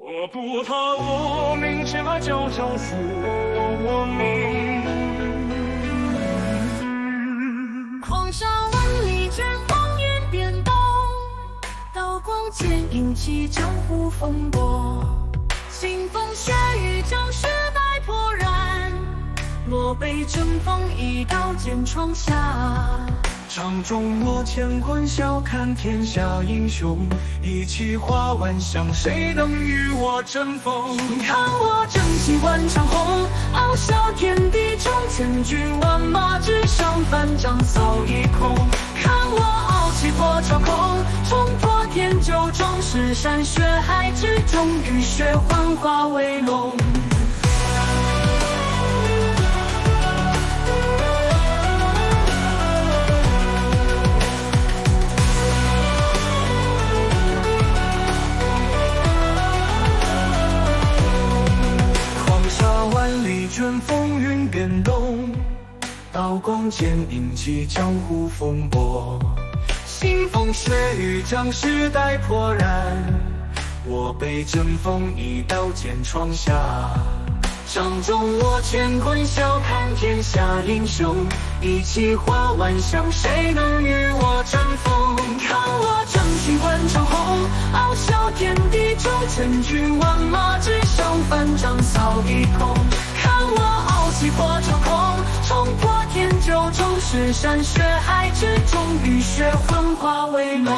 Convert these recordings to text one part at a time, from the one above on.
我不怕我命，只怕交上负我命。狂沙万里，卷风云变动，刀光剑影起江湖风波。腥风血雨，将时代破然，若被阵风一刀剑创下。掌中握乾坤，笑看天下英雄，一骑化万象，谁能与我争锋？看我正气万长虹，翱翔天地中，千军万马之上，翻掌扫一空。看我傲气破长空，冲破天九重，尸山血海之中，雨雪幻化为龙。卷风云变动，刀光剑影起江湖风波。腥风血雨，将时代破然，我被阵风一刀剑创下。掌中握乾坤，笑看天下英雄，一骑化万象，谁能与我争锋？看我正气万长虹，翱翔天地中，千军万马之上，翻掌扫一空。看我傲气破长空，冲破天九重，尸山血海之中，雨雪幻化为龙。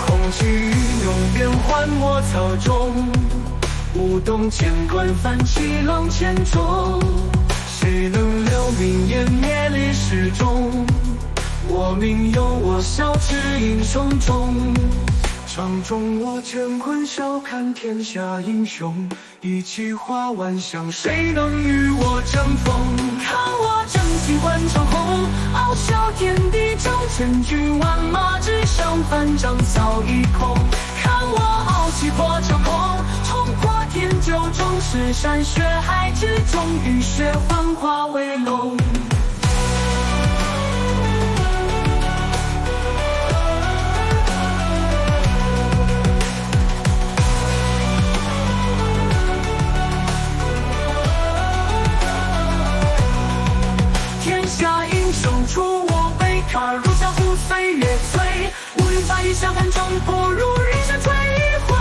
空气云涌，变幻莫操纵，舞动乾坤，翻起浪千重。谁能留名湮灭历史中？我命由我，笑掷英雄中。掌中握乾坤，笑看天下英雄，一骑化万象，谁能与我争锋？看我正气万长虹，翱翔天地中，千军万马之上，翻掌扫一空。看我傲气破长空，冲破天九重，尸山血海之中，雨雪幻化为龙。天下英雄出我辈，踏入江湖岁月催，乌云白衣下凡中，不如日下退一回。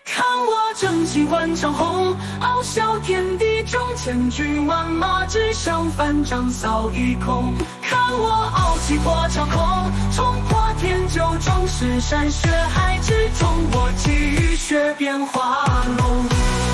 看我正气万长虹，翱翔天地中，千军万马之上，翻掌扫一空。看我傲气破长空，冲破天九重，尸山血海之中，我气雨雪变化龙。